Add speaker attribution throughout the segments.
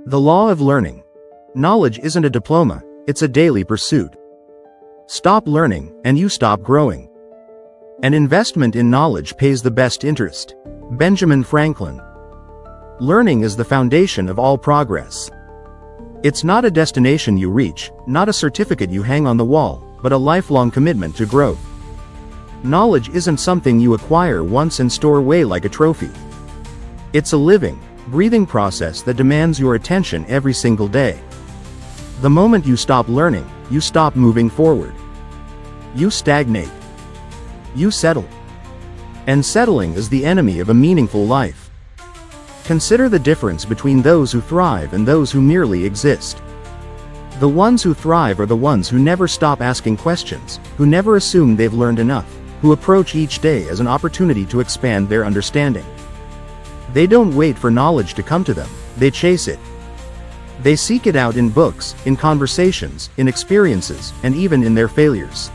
Speaker 1: The law of learning. Knowledge isn't a diploma, it's a daily pursuit. Stop learning, and you stop growing. An investment in knowledge pays the best interest. Benjamin Franklin. Learning is the foundation of all progress. It's not a destination you reach, not a certificate you hang on the wall, but a lifelong commitment to growth. Knowledge isn't something you acquire once and store away like a trophy. It's a living, breathing process that demands your attention every single day. The moment you stop learning, you stop moving forward. You stagnate. You settle. And settling is the enemy of a meaningful life. Consider the difference between those who thrive and those who merely exist. The ones who thrive are the ones who never stop asking questions, who never assume they've learned enough, who approach each day as an opportunity to expand their understanding. They don't wait for knowledge to come to them, they chase it. They seek it out in books, in conversations, in experiences, and even in their failures.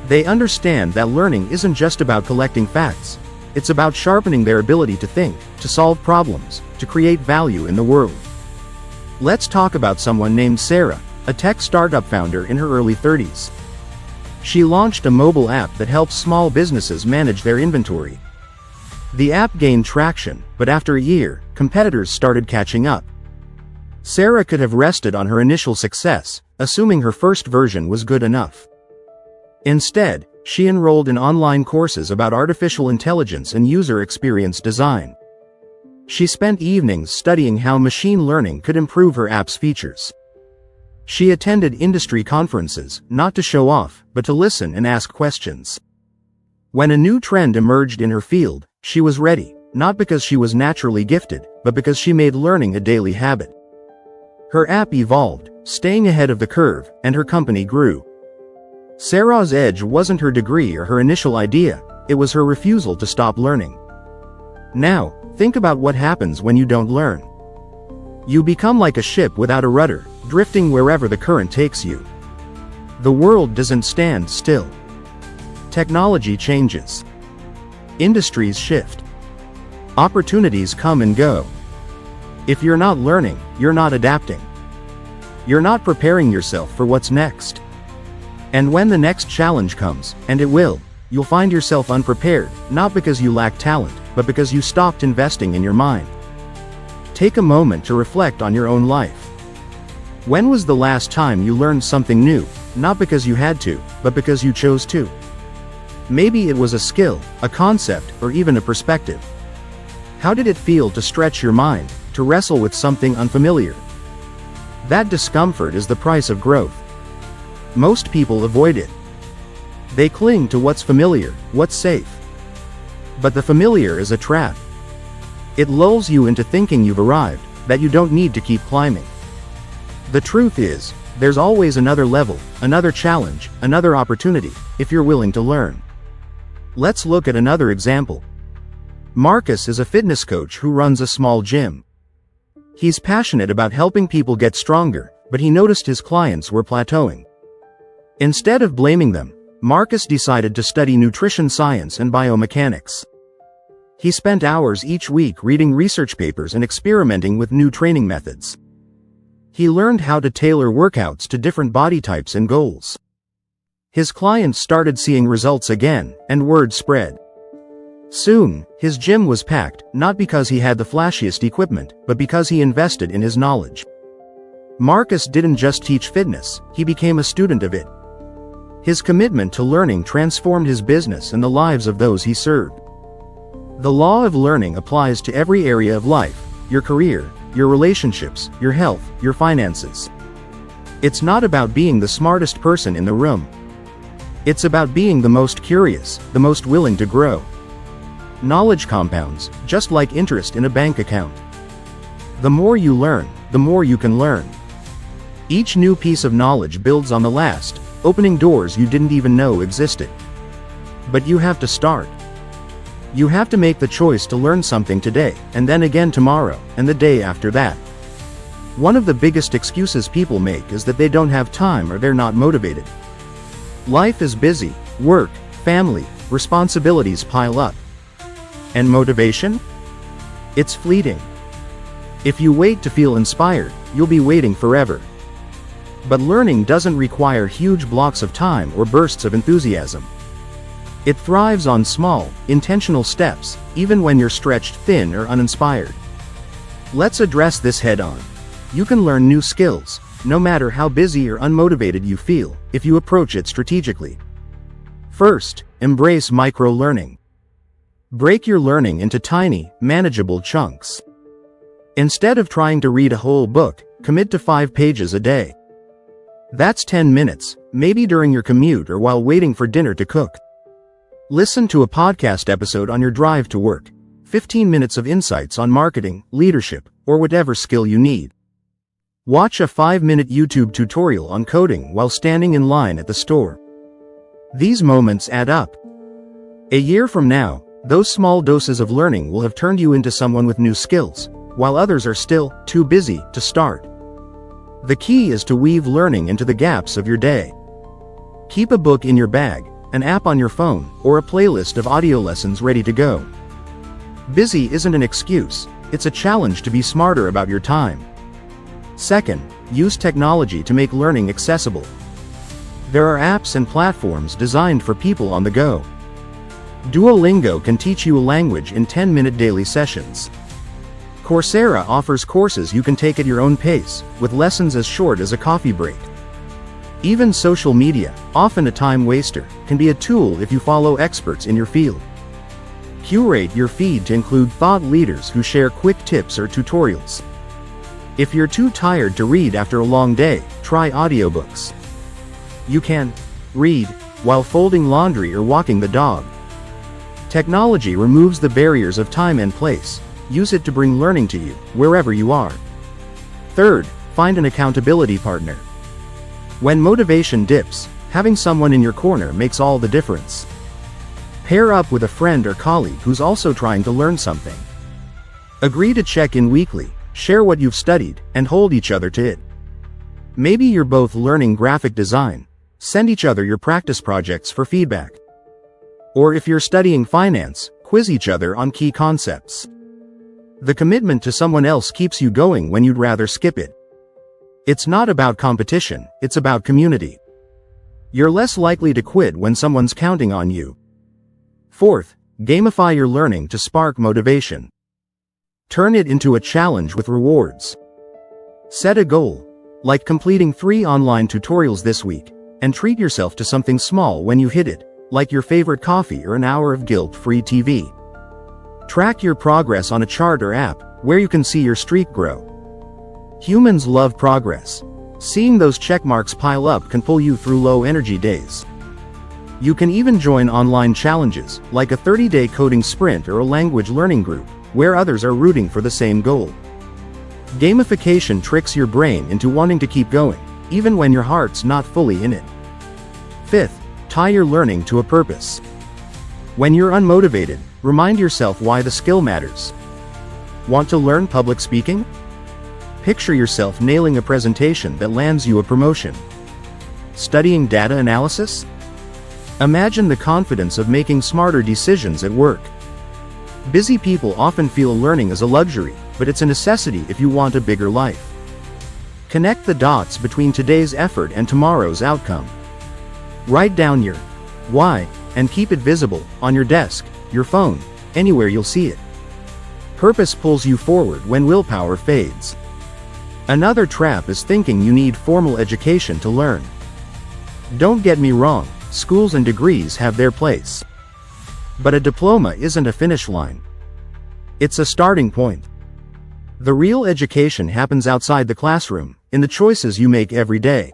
Speaker 1: They understand that learning isn't just about collecting facts, it's about sharpening their ability to think, to solve problems, to create value in the world. Let's talk about someone named Sarah, a tech startup founder in her early 30s. She launched a mobile app that helps small businesses manage their inventory. The app gained traction, but after a year, competitors started catching up. Sarah could have rested on her initial success, assuming her first version was good enough. Instead, she enrolled in online courses about artificial intelligence and user experience design. She spent evenings studying how machine learning could improve her app's features. She attended industry conferences, not to show off, but to listen and ask questions. When a new trend emerged in her field, she was ready, not because she was naturally gifted, but because she made learning a daily habit. Her app evolved, staying ahead of the curve, and her company grew. Sarah's edge wasn't her degree or her initial idea, it was her refusal to stop learning. Now, think about what happens when you don't learn. You become like a ship without a rudder, drifting wherever the current takes you. The world doesn't stand still. Technology changes. Industries shift. Opportunities come and go. If you're not learning, you're not adapting. You're not preparing yourself for what's next. And when the next challenge comes, and it will, you'll find yourself unprepared, not because you lack talent, but because you stopped investing in your mind. Take a moment to reflect on your own life. When was the last time you learned something new, not because you had to, but because you chose to? Maybe it was a skill, a concept, or even a perspective. How did it feel to stretch your mind, to wrestle with something unfamiliar? That discomfort is the price of growth. Most people avoid it. They cling to what's familiar, what's safe. But the familiar is a trap. It lulls you into thinking you've arrived, that you don't need to keep climbing. The truth is, there's always another level, another challenge, another opportunity, if you're willing to learn. Let's look at another example. Marcus is a fitness coach who runs a small gym. He's passionate about helping people get stronger, but he noticed his clients were plateauing. Instead of blaming them, Marcus decided to study nutrition science and biomechanics. He spent hours each week reading research papers and experimenting with new training methods. He learned how to tailor workouts to different body types and goals. His clients started seeing results again, and word spread. Soon, his gym was packed, not because he had the flashiest equipment, but because he invested in his knowledge. Marcus didn't just teach fitness, he became a student of it. His commitment to learning transformed his business and the lives of those he served. The law of learning applies to every area of life: your career, your relationships, your health, your finances. It's not about being the smartest person in the room. It's about being the most curious, the most willing to grow. Knowledge compounds, just like interest in a bank account. The more you learn, the more you can learn. Each new piece of knowledge builds on the last, opening doors you didn't even know existed. But you have to start. You have to make the choice to learn something today, and then again tomorrow, and the day after that. One of the biggest excuses people make is that they don't have time or they're not motivated. Life is busy, work, family, responsibilities pile up. And motivation? It's fleeting. If you wait to feel inspired, you'll be waiting forever. But learning doesn't require huge blocks of time or bursts of enthusiasm. It thrives on small, intentional steps, even when you're stretched thin or uninspired. Let's address this head-on. You can learn new skills, no matter how busy or unmotivated you feel, if you approach it strategically. First, embrace micro-learning. Break your learning into tiny, manageable chunks. Instead of trying to read a whole book, commit to 5 pages a day. That's 10 minutes, maybe during your commute or while waiting for dinner to cook. Listen to a podcast episode on your drive to work. 15 minutes of insights on marketing, leadership, or whatever skill you need. Watch a 5-minute YouTube tutorial on coding while standing in line at the store. These moments add up. A year from now, those small doses of learning will have turned you into someone with new skills, while others are still too busy to start. The key is to weave learning into the gaps of your day. Keep a book in your bag, an app on your phone, or a playlist of audio lessons ready to go. Busy isn't an excuse, it's a challenge to be smarter about your time. Second, use technology to make learning accessible. There are apps and platforms designed for people on the go. Duolingo can teach you a language in 10-minute daily sessions. Coursera offers courses you can take at your own pace, with lessons as short as a coffee break. Even social media, often a time waster, can be a tool if you follow experts in your field. Curate your feed to include thought leaders who share quick tips or tutorials. If you're too tired to read after a long day, try audiobooks. You can read while folding laundry or walking the dog. Technology removes the barriers of time and place. Use it to bring learning to you, wherever you are. Third, find an accountability partner. When motivation dips, having someone in your corner makes all the difference. Pair up with a friend or colleague who's also trying to learn something. Agree to check in weekly, share what you've studied, and hold each other to it. Maybe you're both learning graphic design. Send each other your practice projects for feedback. Or if you're studying finance, quiz each other on key concepts. The commitment to someone else keeps you going when you'd rather skip it. It's not about competition, it's about community. You're less likely to quit when someone's counting on you. Fourth, gamify your learning to spark motivation. Turn it into a challenge with rewards. Set a goal, like completing 3 online tutorials this week, and treat yourself to something small when you hit it, like your favorite coffee or an hour of guilt-free TV. Track your progress on a chart or app, where you can see your streak grow. Humans love progress. Seeing those check marks pile up can pull you through low-energy days. You can even join online challenges, like a 30-day coding sprint or a language learning group, where others are rooting for the same goal. Gamification tricks your brain into wanting to keep going, even when your heart's not fully in it. Fifth, tie your learning to a purpose. When you're unmotivated, remind yourself why the skill matters. Want to learn public speaking? Picture yourself nailing a presentation that lands you a promotion. Studying data analysis? Imagine the confidence of making smarter decisions at work. Busy people often feel learning is a luxury, but it's a necessity if you want a bigger life. Connect the dots between today's effort and tomorrow's outcome. Write down your why, and keep it visible, on your desk, your phone, anywhere you'll see it. Purpose pulls you forward when willpower fades. Another trap is thinking you need formal education to learn. Don't get me wrong, schools and degrees have their place. But a diploma isn't a finish line. It's a starting point. The real education happens outside the classroom, in the choices you make every day.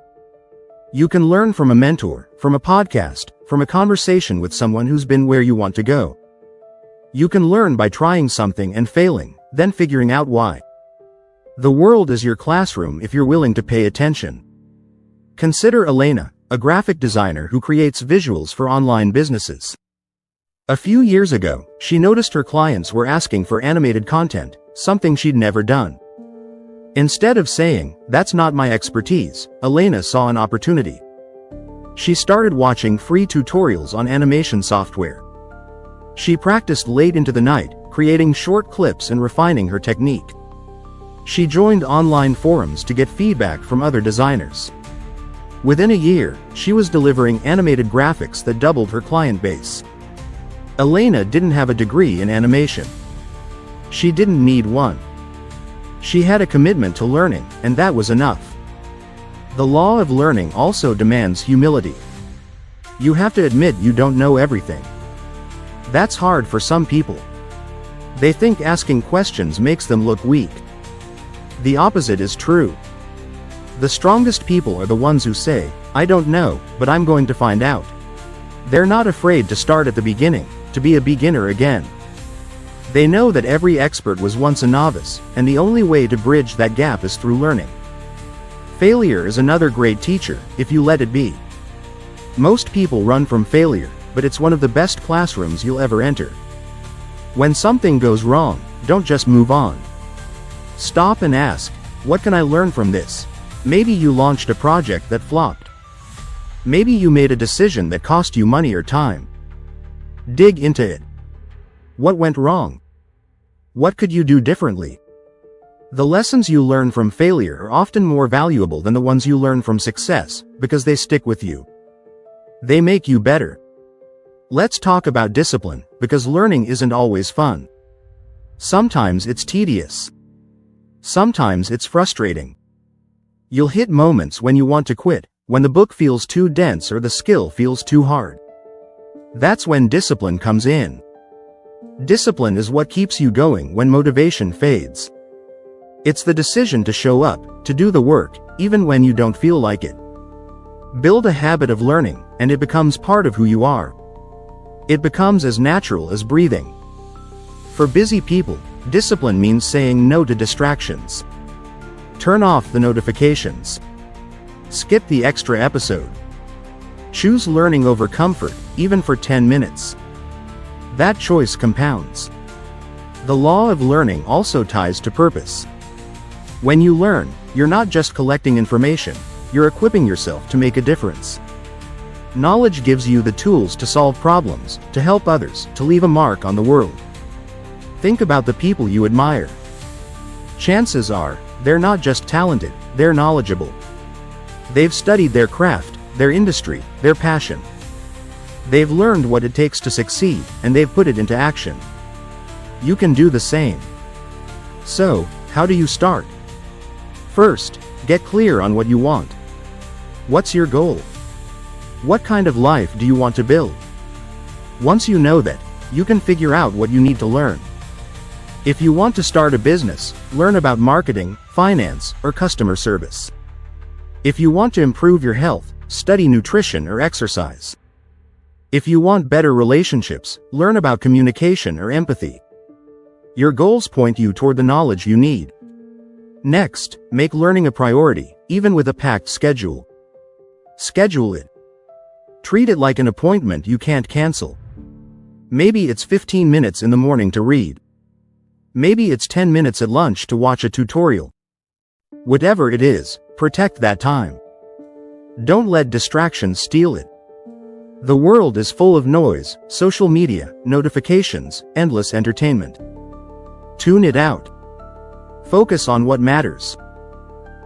Speaker 1: You can learn from a mentor, from a podcast, from a conversation with someone who's been where you want to go. You can learn by trying something and failing, then figuring out why. The world is your classroom if you're willing to pay attention. Consider Elena, a graphic designer who creates visuals for online businesses. A few years ago, she noticed her clients were asking for animated content, something she'd never done. Instead of saying, "That's not my expertise," Elena saw an opportunity. She started watching free tutorials on animation software. She practiced late into the night, creating short clips and refining her technique. She joined online forums to get feedback from other designers. Within a year, she was delivering animated graphics that doubled her client base. Elena didn't have a degree in animation. She didn't need one. She had a commitment to learning, and that was enough. The law of learning also demands humility. You have to admit you don't know everything. That's hard for some people. They think asking questions makes them look weak. The opposite is true. The strongest people are the ones who say, "I don't know, but I'm going to find out." They're not afraid to start at the beginning, to be a beginner again. They know that every expert was once a novice, and the only way to bridge that gap is through learning. Failure is another great teacher, if you let it be. Most people run from failure, but it's one of the best classrooms you'll ever enter. When something goes wrong, don't just move on. Stop and ask, what can I learn from this? Maybe you launched a project that flopped. Maybe you made a decision that cost you money or time. Dig into it. What went wrong? What could you do differently? The lessons you learn from failure are often more valuable than the ones you learn from success, because they stick with you. They make you better. Let's talk about discipline, because learning isn't always fun. Sometimes it's tedious. Sometimes it's frustrating. You'll hit moments when you want to quit, when the book feels too dense or the skill feels too hard. That's when discipline comes in. Discipline is what keeps you going when motivation fades. It's the decision to show up, to do the work, even when you don't feel like it. Build a habit of learning, and it becomes part of who you are. It becomes as natural as breathing. For busy people, discipline means saying no to distractions. Turn off the notifications. Skip the extra episode. Choose learning over comfort, even for 10 minutes. That choice compounds. The law of learning also ties to purpose. When you learn, you're not just collecting information, you're equipping yourself to make a difference. Knowledge gives you the tools to solve problems, to help others, to leave a mark on the world. Think about the people you admire. Chances are, they're not just talented, they're knowledgeable. They've studied their craft, their industry, their passion. They've learned what it takes to succeed, and they've put it into action. You can do the same. So, how do you start? First, get clear on what you want. What's your goal? What kind of life do you want to build? Once you know that, you can figure out what you need to learn. If you want to start a business, learn about marketing, finance, or customer service. If you want to improve your health, study nutrition or exercise. If you want better relationships, learn about communication or empathy. Your goals point you toward the knowledge you need. Next, make learning a priority, even with a packed schedule. Schedule it. Treat it like an appointment you can't cancel. Maybe it's 15 minutes in the morning to read. Maybe it's 10 minutes at lunch to watch a tutorial. Whatever it is, protect that time. Don't let distractions steal it. The world is full of noise, social media, notifications, endless entertainment. Tune it out. Focus on what matters.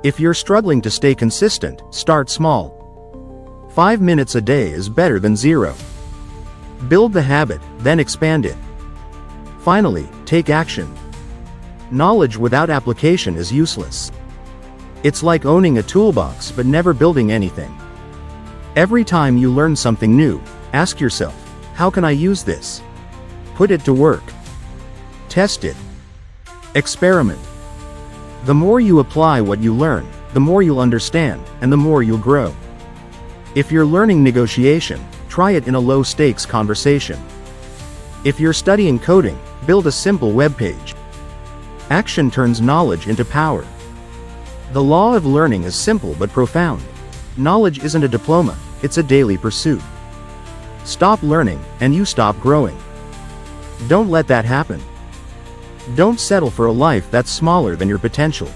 Speaker 1: If you're struggling to stay consistent, start small. 5 minutes a day is better than 0. Build the habit, then expand it. Finally, take action. Knowledge without application is useless. It's like owning a toolbox but never building anything. Every time you learn something new, ask yourself, how can I use this? Put it to work. Test it. Experiment. The more you apply what you learn, the more you'll understand, and the more you'll grow. If you're learning negotiation, try it in a low-stakes conversation. If you're studying coding, build a simple web page. Action turns knowledge into power. The law of learning is simple but profound. Knowledge isn't a diploma, it's a daily pursuit. Stop learning, and you stop growing. Don't let that happen. Don't settle for a life that's smaller than your potential.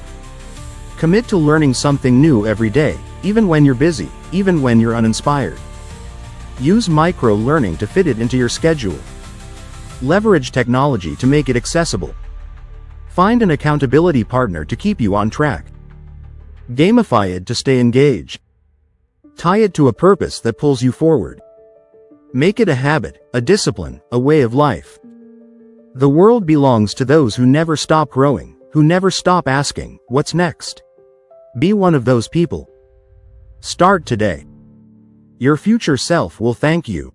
Speaker 1: Commit to learning something new every day, even when you're busy, even when you're uninspired. Use micro-learning to fit it into your schedule. Leverage technology to make it accessible. Find an accountability partner to keep you on track. Gamify it to stay engaged. Tie it to a purpose that pulls you forward. Make it a habit, a discipline, a way of life. The world belongs to those who never stop growing, who never stop asking, what's next? Be one of those people. Start today. Your future self will thank you.